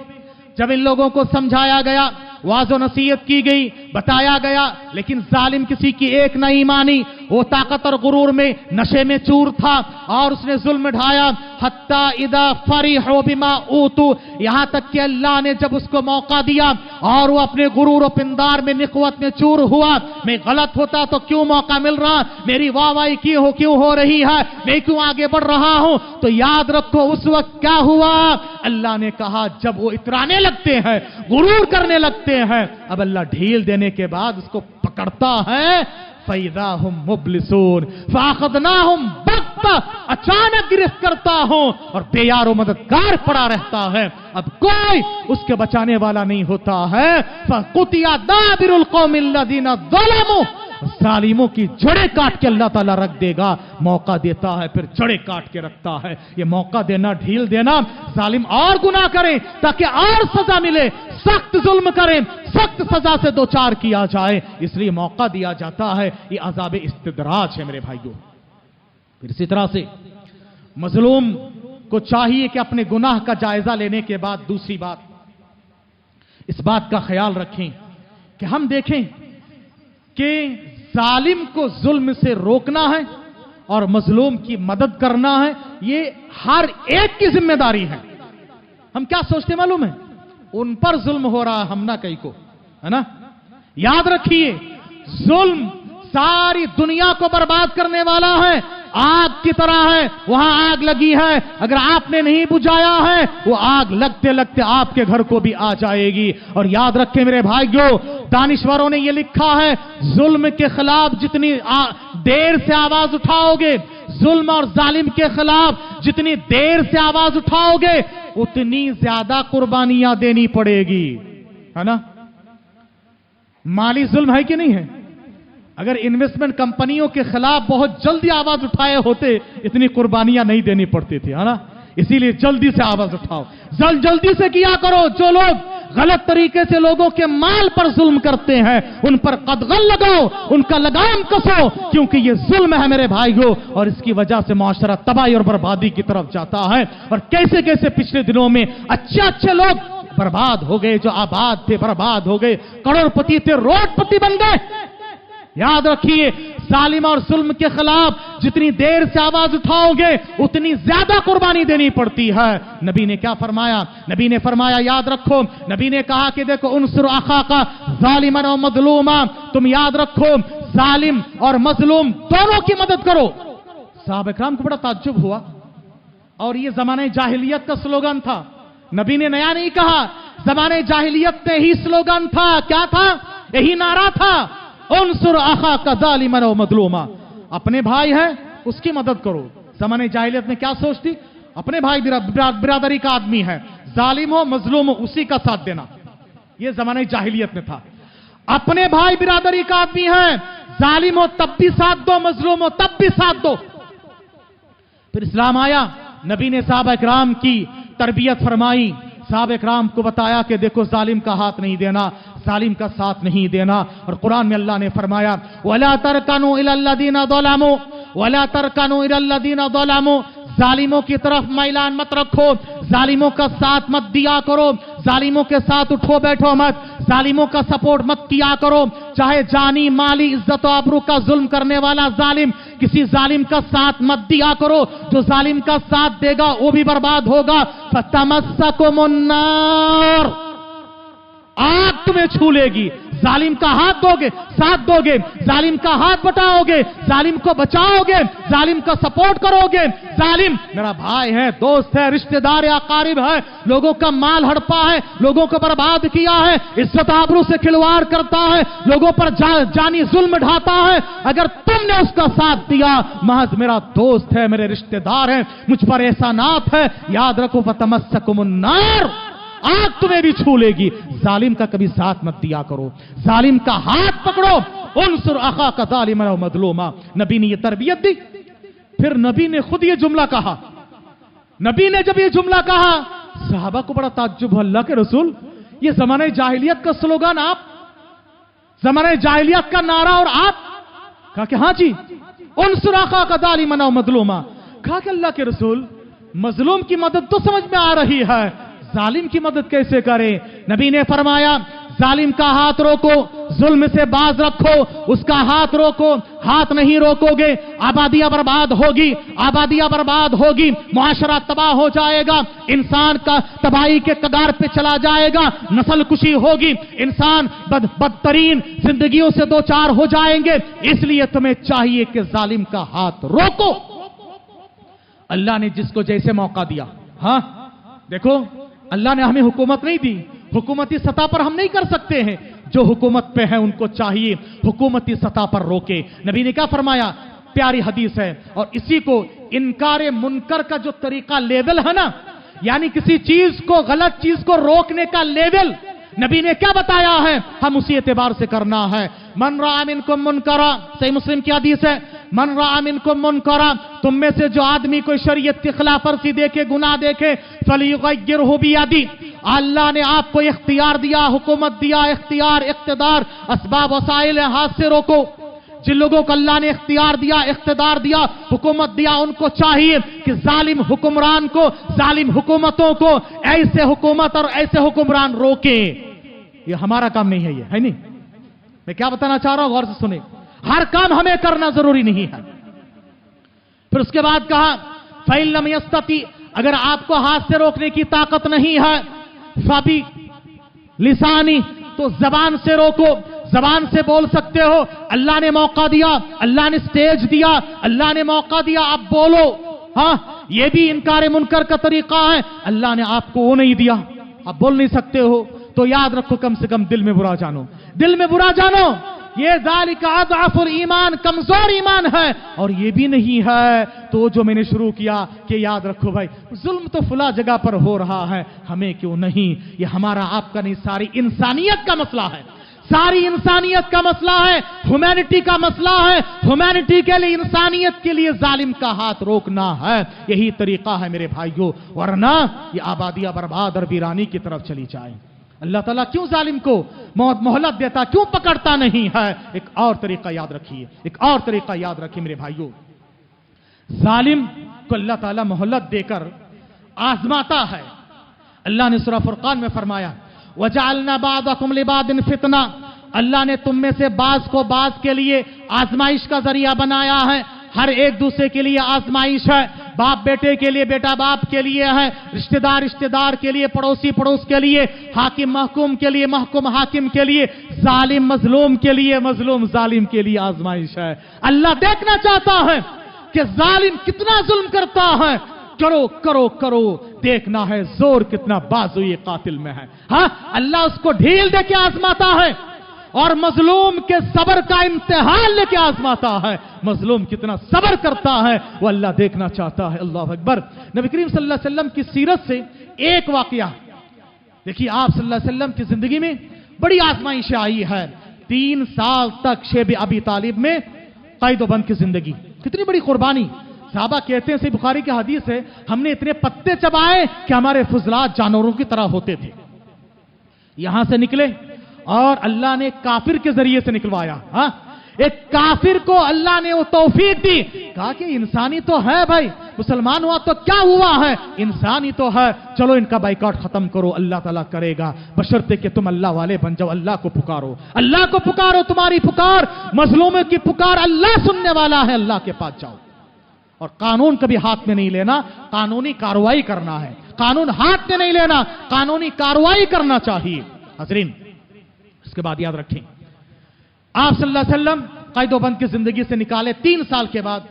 जब इन लोगों को समझाया गया, वाज़ो नसीहत की गई, बताया गया, लेकिन जालिम किसी की एक नहीं मानी। वो ताकत और गुरूर में, नशे में चूर था और उसने जुल्म ढाया। हत्ता इदा फरिहू बिमा ऊतू, यहां तक कि अल्लाह ने जब उसको मौका दिया और वो अपने गुरूर और पिंदार में, निकवत में चूर हुआ, मैं गलत होता तो क्यों मौका मिल रहा, मेरी वाहवाही क्यों हो रही है, मैं क्यों आगे बढ़ रहा हूं, तो याद रखो उस वक्त क्या हुआ। अल्लाह ने कहा जब वो इतराने लगते हैं, गुरूर करने लगते चुके हैं, अब अल्लाह ढील देने के बाद उसको पकड़ता है, फैज़ा हुम मुब्लिसून फ़अख़ज़नाहुम बग़्ता, अचानक गिरफ्त करता हूं और बेयारो मददगार पड़ा रहता है, अब कोई उसके बचाने वाला नहीं होता है। फ़क़ुतिया दाबिरुल क़ौमिल लज़ीना ज़लमू, जालिमों की जड़ें काट के अल्लाह ताला रख देगा। मौका देता है फिर जड़ें काट के रखता है। ये मौका देना, ढील देना, जालिम और गुनाह करें ताकि और सजा मिले, सख्त जुल्म करें, सख्त सजा से दो चार किया जाए, इसलिए मौका दिया जाता है। ये अज़ाब इस्तिदराज है मेरे भाइयों। फिर इसी तरह से मजलूम को चाहिए कि अपने गुनाह का जायजा लेने के बाद दूसरी बात, इस बात का ख्याल रखें कि हम देखें कि जालिम को जुल्म से रोकना है और मजलूम की मदद करना है, ये हर एक की जिम्मेदारी है। हम क्या सोचते मालूम है, उन पर जुल्म हो रहा है, हम ना कहीं को, है ना। याद रखिए, जुल्म सारी दुनिया को बर्बाद करने वाला है, आग की तरह है। वहां आग लगी है, अगर आपने नहीं बुझाया है, वो आग लगते लगते आपके घर को भी आ जाएगी। और याद रखें मेरे भाइयों, दानिश्वरों ने ये लिखा है, जुल्म के खिलाफ जितनी देर से आवाज उठाओगे, जुल्म और जालिम के खिलाफ जितनी देर से आवाज उठाओगे, उतनी ज्यादा कुर्बानियां देनी पड़ेगी, है ना। माली जुल्म है कि नहीं है। अगर इन्वेस्टमेंट कंपनियों के खिलाफ बहुत जल्दी आवाज उठाए होते, इतनी कुर्बानियां नहीं देनी पड़ती थी, है ना। इसीलिए जल्दी से आवाज उठाओ, जल्दी से किया करो। जो लोग गलत तरीके से लोगों के माल पर जुल्म करते हैं, उन पर कदगन लगाओ, उनका लगाम कसो, क्योंकि ये जुल्म है मेरे भाइयों, और इसकी वजह से मुआशरा तबाही और बर्बादी की तरफ जाता है। और कैसे कैसे पिछले दिनों में अच्छे लोग बर्बाद हो गए, जो आबाद थे बर्बाद हो गए, करोड़पति थे रोडपति बन गए। याद रखिए, जालिम और जुल्म के खिलाफ जितनी देर से आवाज उठाओगे, उतनी ज्यादा कुर्बानी देनी पड़ती है। नबी ने क्या फरमाया, नबी ने फरमाया, याद रखो, नबी ने कहा कि देखो, उनसुर अखाका जालिमन और मजलूमा, तुम याद रखो, जालिम और मजलूम दोनों की मदद करो। साहब इकराम को बड़ा ताज्जुब हुआ, और ये जमाने जाहिलियत का स्लोगन था। नबी ने नया नहीं कहा, जमाने जाहिलियत में ही स्लोगन था। क्या था? यही नारा था, उनसुर अखा का जालिमन व मजलूमा, अपने भाई है उसकी मदद करो। ज़माने जाहिलियत में क्या सोचती, अपने भाई बिरादरी का आदमी है, जालिम हो मजलूम हो उसी का साथ देना, यह ज़माने जाहिलियत में था। अपने भाई बिरादरी का आदमी है, जालिम हो तब भी साथ दो, मजलूम हो तब भी साथ दो। फिर इस्लाम आया, नबी ने सहाबा इकराम की तरबियत फरमाई, सहाबा इकराम को बताया कि देखो, जालिम का हाथ नहीं देना, जालिम का साथ नहीं देना। और कुरान में अल्लाह ने फरमाया, वला तरकनु इलल्लज़ीना ज़लमू वला तरकनु इलल्लज़ीना ज़लमू, जालिमों की तरफ मैलान मत रखो, जालिमों का साथ मत दिया करो, जालिमों के साथ उठो बैठो मत, जालिमों का सपोर्ट मत किया करो। चाहे जानी माली इज्जत आबरू का जुल्म करने वाला जालिम, किसी जालिम का साथ मत दिया करो। जो जालिम का साथ देगा वो भी बर्बाद होगा। फतमस्सकुमुन्नार, आग तुम्हें छू लेगी। जालिम का हाथ दोगे, साथ दोगे, जालिम का हाथ बटाओगे, जालिम को बचाओगे, जालिम का सपोर्ट करोगे। जालिम मेरा भाई है, दोस्त है, रिश्तेदार या अकारिब है, लोगों का माल हड़पा है, लोगों को बर्बाद किया है, इज्जत आबरू से खिलवाड़ करता है, लोगों पर जानी जुल्म ढाता है। अगर तुमने उसका साथ दिया, महज मेरा दोस्त है, मेरे रिश्तेदार है, मुझ पर एहसानात है, याद रखो, फतमस्सकुमुन्नार, आग तुम्हें भी छू लेगी। जालिम का कभी साथ मत दिया करो, जालिम का हाथ पकड़ो। उनसुर अखा का जालिमन व मजलूमा, नबी ने यह तरबियत दी। फिर नबी ने खुद ये जुमला कहा। नबी ने जब ये जुमला कहा, सहाबा को बड़ा ताज्जुब, अल्लाह के रसूल, ये जमाने जाहिलियत का स्लोगन, आप जमाने जाहिलियत का नारा, और आप? कहा कि हाँ जी, उनसुर अखा का जालिमन व मजलूमा। कहा कि अल्लाह के रसूल, मजलूम की मदद तो समझ में आ रही है, जालिम की मदद कैसे करें? नबी ने फरमाया, जालिम का हाथ रोको, जुल्म से बाज रखो, उसका हाथ रोको। हाथ नहीं रोकोगे, आबादियां बर्बाद होगी, आबादियां बर्बाद होगी, मुआशरा तबाह हो जाएगा, इंसान का तबाही के कगार पे चला जाएगा, नस्ल कुशी होगी, इंसान बदतरीन जिंदगियों से दो चार हो जाएंगे। इसलिए तुम्हें चाहिए कि जालिम का हाथ रोको। अल्लाह ने जिसको जैसे मौका दिया, हाँ देखो, अल्लाह ने हमें हुकूमत नहीं दी, हुकूमती सतह पर हम नहीं कर सकते हैं, जो हुकूमत पे है उनको चाहिए हुकूमती सतह पर रोके। नबी ने क्या फरमाया, प्यारी हदीस है, और इसी को इनकारे मुनकर का जो तरीका लेवल है ना, यानी किसी चीज को, गलत चीज को रोकने का लेवल नबी ने क्या बताया है, हम उसी एतबार से करना है। मन रआ मिनकुम मुनकरा, सही मुस्लिम की हदीस है, मन रआ मिनकुम मुनकरा, तुम में से जो आदमी कोई शरीयत की खिलाफ वर्जी देखे, गुनाह देखे, फलयुगय्यिरहु बियदी, अल्लाह ने आपको इख्तियार दिया, हुकूमत दिया, इख्तियार, इख्तिदार, असबाब वसाइल हाथ से रोको। जिन लोगों को अल्लाह ने इख्तियार दिया, इख्तिदार दिया, हुकूमत दिया, उनको चाहिए कि जालिम हुक्मरान को, जालिम हुकूमतों को, ऐसे हुकूमत और ऐसे हुक्मरान रोके। ये हमारा काम नहीं है, ये है नहीं। मैं क्या बताना चाह रहा हूं, गौर से सुने। हर काम हमें करना जरूरी नहीं है। फिर उसके बाद कहा फ़इन लम यस्तती, अगर आपको हाथ से रोकने की ताकत नहीं है, फबी लिसानी, तो जबान से रोको। जबान से बोल सकते हो, अल्लाह ने मौका दिया, अल्लाह ने स्टेज दिया, अल्लाह ने मौका दिया, आप बोलो। हाँ, ये भी इनकार मुनकर का तरीका है। अल्लाह ने आपको वो नहीं दिया, आप बोल नहीं सकते हो, तो याद रखो, कम से कम दिल में बुरा जानो, दिल में बुरा जानो। ये ज़ालिका अज़अफुल ईमान, कमजोर ईमान है। और ये भी नहीं है तो जो मैंने शुरू किया कि याद रखो भाई, जुल्म तो फला जगह पर हो रहा है, हमें क्यों नहीं। ये हमारा आपका नहीं, सारी इंसानियत का मसला है, सारी इंसानियत का मसला है, ह्यूमैनिटी का मसला है। ह्यूमैनिटी के लिए, इंसानियत के लिए जालिम का हाथ रोकना है। यही तरीका है मेरे भाइयों, वरना ये आबादियां बर्बाद और वीरानी की तरफ चली जाए। अल्लाह ताला क्यों जालिम को मोहलत देता, क्यों पकड़ता नहीं है? एक और तरीका याद रखिए, एक और तरीका याद रखिए मेरे भाइयों। जालिम को अल्लाह ताला मोहलत देकर आजमाता है। अल्लाह ने सूरह फुरकान में फरमाया, वजअलना बादकुम लिबादिन फितना, अल्लाह ने तुम में से बाज को बाज के लिए आजमाइश का जरिया बनाया है। हर एक दूसरे के लिए आजमाइश है। बाप बेटे के लिए, बेटा बाप के लिए है, रिश्तेदार रिश्तेदार के लिए, पड़ोसी पड़ोस के लिए, हाकिम महकूम के लिए, महकूम हाकिम के लिए, जालिम मजलूम के लिए, मजलूम जालिम के लिए आजमाइश है। अल्लाह देखना चाहता है कि जालिम कितना जुल्म करता है। करो करो करो, देखना है जोर कितना बाजू ये कातिल में है। हाँ, अल्लाह उसको ढील देके आजमाता है और मजलूम के सब्र का इम्तिहान लेके आजमाता है। मजलूम कितना सब्र करता है वो अल्लाह देखना चाहता है। अल्लाह अकबर। नबी करीम सल्लल्लाहु अलैहि वसल्लम की सीरत से एक वाकया देखिए, आप सल्लल्लाहु अलैहि वसल्लम की जिंदगी में बड़ी आजमाइशें आई है। 3 साल तक शेब अबी तालिब में कैद-ओ-बंद की जिंदगी, कितनी बड़ी कुर्बानी। साहबा कहते हैं, सही बुखारी की हदीस है, हमने इतने पत्ते चबाए कि हमारे फुजलात जानवरों की तरह होते थे। यहां से निकले और अल्लाह ने काफिर के जरिए से निकलवाया। हाँ, एक काफिर को अल्लाह ने वो तौफीक दी, कहा कि इंसानी तो है भाई, मुसलमान हुआ तो क्या हुआ है, इंसानी तो है, चलो इनका बाइकआउट खत्म करो, अल्लाह ताला करेगा, बशर्ते कि तुम अल्लाह वाले बन जाओ, अल्लाह को पुकारो, अल्लाह को पुकारो। तुम्हारी पुकार, मजलूमों की पुकार अल्लाह सुनने वाला है, अल्लाह के पास जाओ। और कानून कभी हाथ में नहीं लेना, कानूनी कार्रवाई करना है। कानून हाथ में नहीं लेना, कानूनी कार्रवाई करना चाहिए। हजरीन, इसके बाद याद रखें, आप सल्लल्लाहु अलैहि वसल्लम कैद-ओ-बंद की जिंदगी से निकाले 3 साल के बाद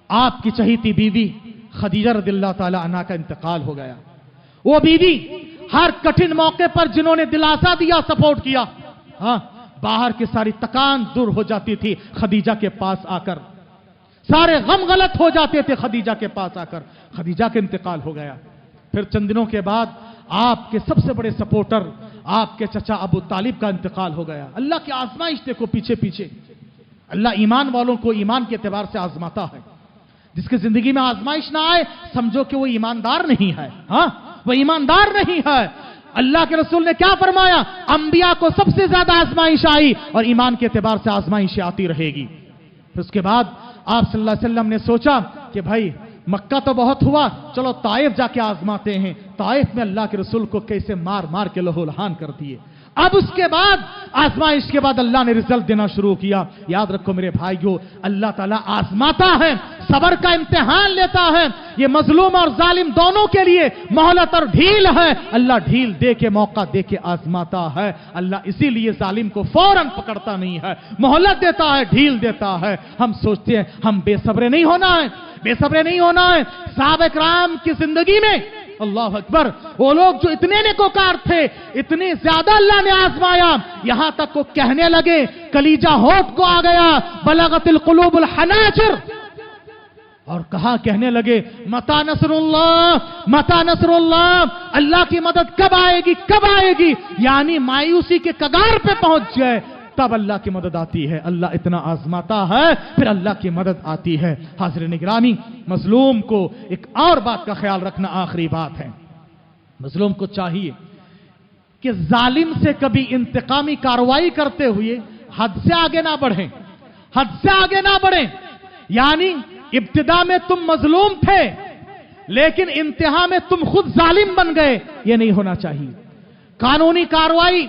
आपकी चहीती बीवी खदीजा रज़ियल्लाहु ताला अन्हा का इंतकाल हो गया। वो बीवी हर कठिन मौके पर जिन्होंने दिलासा दिया, सपोर्ट किया, हाँ, बाहर की सारी तकान दूर हो जाती थी खदीजा के पास आकर, सारे गम गलत हो जाते थे खदीजा के पास आकर। खदीजा का इंतकाल हो गया। फिर चंद दिनों के बाद आपके सबसे बड़े सपोर्टर आपके चचा अबू तालिब का इंतकाल हो गया। अल्लाह की आजमाइश देखो, पीछे पीछे अल्लाह ईमान वालों को ईमान के एतबार से आजमाता है। जिसकी जिंदगी में आजमाइश ना आए, समझो कि वो ईमानदार नहीं है। हाँ, वो ईमानदार नहीं है। अल्लाह के रसूल ने क्या फरमाया, अंबिया को सबसे ज्यादा आजमाइश आई और ईमान के एतबार से आजमाइश आती रहेगी। फिर उसके बाद आप सल्लल्लाहु अलैहि वसल्लम ने सोचा कि भाई मक्का तो बहुत हुआ, चलो ताइफ जाके आजमाते हैं। ताइफ में अल्लाह के रसूल को कैसे मार मार के लहूलुहान कर दिए। अब उसके बाद आजमाइश के बाद अल्लाह ने रिजल्ट देना शुरू किया। याद रखो मेरे भाइयों, अल्लाह ताला आजमाता है, सब्र का इम्तिहान लेता है। ये मजलूम और जालिम दोनों के लिए मोहलत और ढील है। अल्लाह ढील दे के, मौका दे के आजमाता है। अल्लाह इसीलिए जालिम को फौरन पकड़ता नहीं है, मोहलत देता है, ढील देता है। हम सोचते हैं हम बेसब्रे नहीं होना है, बेसब्रे नहीं होना है। साहबा किराम की जिंदगी में اللہ اکبر. وہ لوگ جو اتنے نیکوکار تھے, اتنی زیادہ اللہ نے آزمایا, یہاں تک وہ کہنے لگے, کلیجہ ہونٹ کو آ گیا, بلغت القلوب الحناجر, اور کہا, کہنے لگے, متا نصر اللہ, متا نصر اللہ, اللہ کی مدد کب آئے گی, کب آئے گی. یعنی مایوسی کے کگار پہ پہنچ جائے تب اللہ کی مدد آتی ہے. اللہ اتنا آزماتا ہے, پھر اللہ کی مدد آتی ہے. حاضرین گرامی, مظلوم کو ایک اور بات کا خیال رکھنا, آخری بات ہے, مظلوم کو چاہیے کہ ظالم سے کبھی انتقامی کارروائی کرتے ہوئے حد سے آگے نہ بڑھیں, حد سے آگے نہ بڑھیں. یعنی ابتدا میں تم مظلوم تھے لیکن انتہا میں تم خود ظالم بن گئے, یہ نہیں ہونا چاہیے. قانونی کارروائی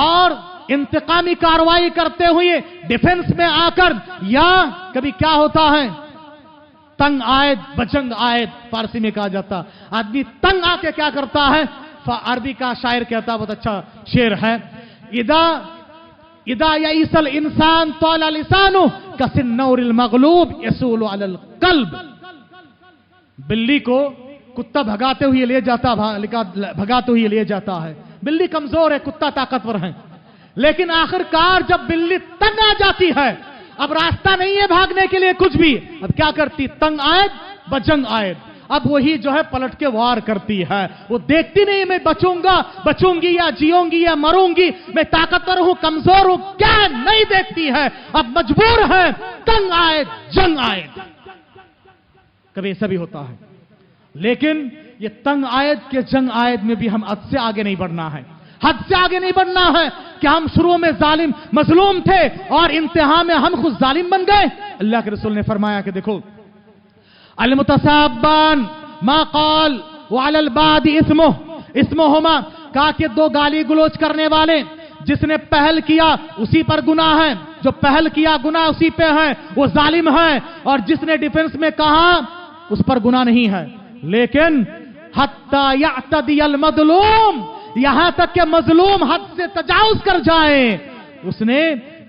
اور انتقامی کارروائی کرتے ہوئے ڈیفنس میں آ کر, یا کبھی کیا ہوتا ہے, تنگ آیت بجنگ آیت فارسی میں کہا جاتا, آدمی تنگ آ کے کیا کرتا ہے, عربی کا شاعر کہتا, بہت اچھا شعر ہے, اذا یئس الانسان طال لسانه کسنور المغلوب یسول علی القلب. بلی کو کتا بھگاتے ہوئے لے جاتا ہے, بلی کمزور ہے, کتا طاقتور ہے, لیکن آخرکار جب بلی تنگ آ جاتی ہے, اب راستہ نہیں ہے بھاگنے کے لیے کچھ بھی, اب کیا کرتی, تنگ آیت بجنگ آیت. اب وہی جو ہے پلٹ کے وار کرتی ہے, وہ دیکھتی نہیں میں بچوں گی یا جیوں گی یا مروں گی, میں طاقتور ہوں کمزور ہوں, کیا نہیں دیکھتی ہے, اب مجبور ہے, تنگ آیت جنگ آیت. کبھی ایسا بھی ہوتا ہے, لیکن یہ تنگ آیت کے جنگ آیت میں بھی ہم حد سے آگے نہیں بڑھنا ہے, حد سے آگے نہیں بڑھنا ہے کہ ہم شروع میں مظلوم تھے اور انتہا میں ہم خود ظالم بن گئے. اللہ کے رسول نے فرمایا کہ دیکھو, المتصابان ما قال وعلى الباد اسمهما, کہا کہ دو گالی گلوچ کرنے والے, جس نے پہل کیا اسی پر گناہ ہے, جو پہل کیا گناہ اسی پہ ہے, وہ ظالم ہے, اور جس نے ڈیفنس میں کہا اس پر گناہ نہیں ہے. لیکن حتی یعتدی المظلوم, یہاں تک کہ مظلوم حد سے تجاوز کر جائے. اس نے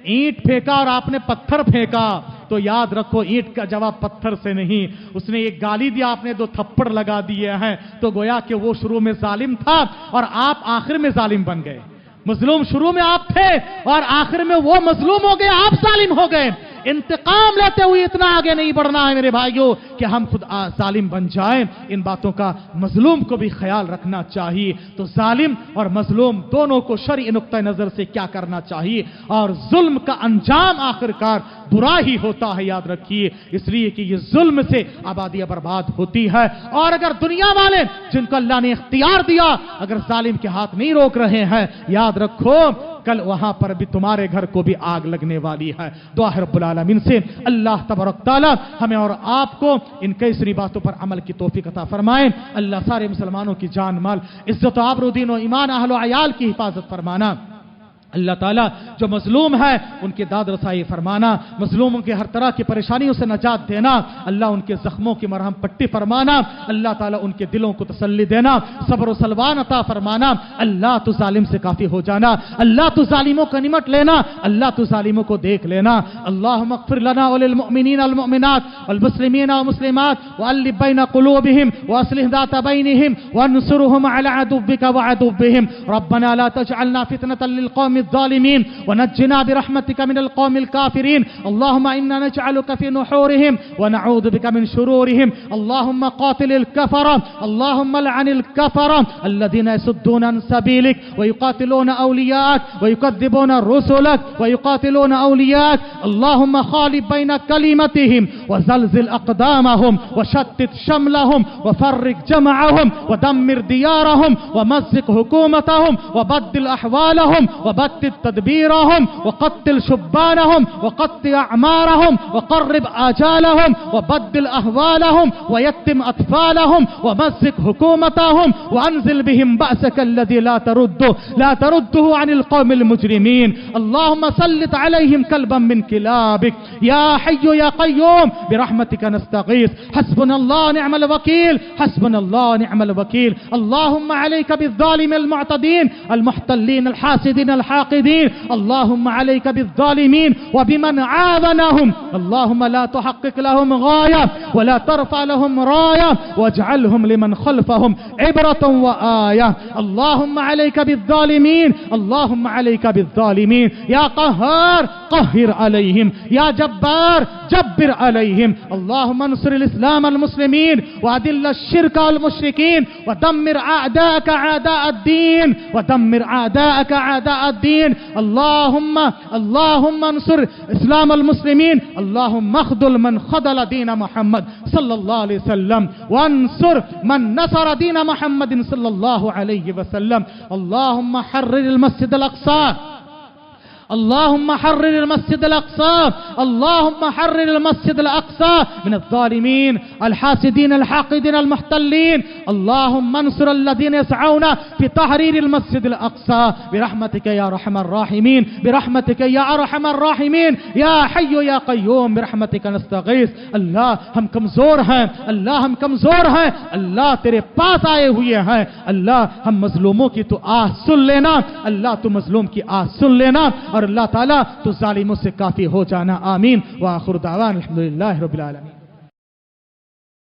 اینٹ پھینکا اور آپ نے پتھر پھینکا, تو یاد رکھو اینٹ کا جواب پتھر سے نہیں. اس نے ایک گالی دیا, آپ نے دو تھپڑ لگا دیے ہیں, تو گویا کہ وہ شروع میں ظالم تھا اور آپ آخر میں ظالم بن گئے. مظلوم شروع میں آپ تھے اور آخر میں وہ مظلوم ہو گئے, آپ ظالم ہو گئے. انتقام لیتے ہوئے اتنا آگے نہیں بڑھنا ہے میرے بھائیوں کہ ہم خود ظالم بن جائیں. ان باتوں کا مظلوم کو بھی خیال رکھنا چاہیے. تو ظالم اور مظلوم دونوں کو شرعی نقطہ نظر سے کیا کرنا چاہیے, اور ظلم کا انجام آخرکار برا ہی ہوتا ہے, یاد رکھیے. اس لیے کہ یہ ظلم سے آبادیاں برباد ہوتی ہے, اور اگر دنیا والے جن کو اللہ نے اختیار دیا اگر ظالم کے ہاتھ نہیں روک رہے ہیں, یاد رکھو کل وہاں پر بھی تمہارے گھر کو بھی آگ لگنے والی ہے. دعا ہے رب العالمین سے اللہ تبارک تعالی ہمیں اور آپ کو ان کئی باتوں پر عمل کی توفیق عطا فرمائے. اللہ سارے مسلمانوں کی جان مال عزت و آبرو دین و ایمان اہل و عیال کی حفاظت فرمانا. اللہ تعالیٰ جو مظلوم ہے ان کی داد رسائی فرمانا, مظلوموں کے ہر طرح کی پریشانیوں سے نجات دینا. اللہ ان کے زخموں کی مرہم پٹی فرمانا. اللہ تعالیٰ ان کے دلوں کو تسلی دینا, صبر و سلوان عطا فرمانا. اللہ تو ظالم سے کافی ہو جانا, اللہ تو ظالموں کا نمٹ لینا, اللہ تو ظالموں کو دیکھ لینا. اللہم اغفر لنا وللمؤمنین والمؤمنات والمسلمین والمسلمات وألف بین قلوبهم واصلح ذات بینهم وانصرهم على عدوك وعدوهم. ربنا لا تجعلنا فتنة للقوم الظالمين ونجنا برحمتك من القوم الكافرين. اللهم إنا نجعلك في نحورهم ونعوذ بك من شرورهم. اللهم قاتل الكفرة, اللهم لعن الكفرة الذين يصدون عن سبيلك ويقاتلون أولياءك ويكذبون رسلك ويقاتلون أولياءك. اللهم خالف بين كلمتهم وزلزل أقدامهم وشتت شملهم وفرق جمعهم ودمر ديارهم ومزق حكومتهم وبدل أحوالهم وبدل تدبيرهم وقتل شبانهم وقتل أعمارهم وقرب آجالهم وبدل أهوالهم ويتم أطفالهم ومزق حكومتهم وأنزل بهم بأسك الذي لا ترده عن القوم المجرمين. اللهم سلط عليهم كلبا من كلابك يا حي يا قيوم برحمتك نستغيث. حسبنا الله نعم الوكيل, حسبنا الله نعم الوكيل. اللهم عليك بالظالم المعتدين المحتلين الحاسدين الحاقدين اللهم عليك بالظالمين وبمن عاونهم اللهم لا تحقق لهم غاية ولا ترفع لهم راية واجعلهم لمن خلفهم عبرة وآية اللهم عليك بالظالمين اللهم عليك بالظالمين يا قهار قهر عليهم يا جبار جبر عليهم اللهم انصر الإسلام المسلمين وأذل الشرك والمشركين ودمر أعداءك أعداء الدين ودمر أعداءك أعداء الدين اللهم انصر إسلام المسلمين اللهم اخذل من خذل دين محمد صلى الله عليه وسلم وانصر من نصر دين محمد صلى الله عليه وسلم اللهم حرر المسجد الأقصى اللهم حرر المسجد الأقصى اللهم حرر المسجد الأقصى من الظالمين الحاسدين الحاقدين المحتلين اللهم انصر الذين يسعون في تحرير المسجد الأقصى برحمتك يا أرحم الراحمين برحمتك يا أرحم الراحمين يا حي يا قيوم برحمتك نستغيث اللہ ہم کمزور ہیں اللہ ہم کمزور ہیں اللہ تیرے پاس آئے ہوئے ہیں اللہ ہم مظلوموں کی تو آہ سن لینا اللہ تو مظلوم کی آہ سن لینا اور اللہ تعالیٰ تو ظالموں سے کافی ہو جانا آمین وآخر دعوان الحمدللہ رب العالمین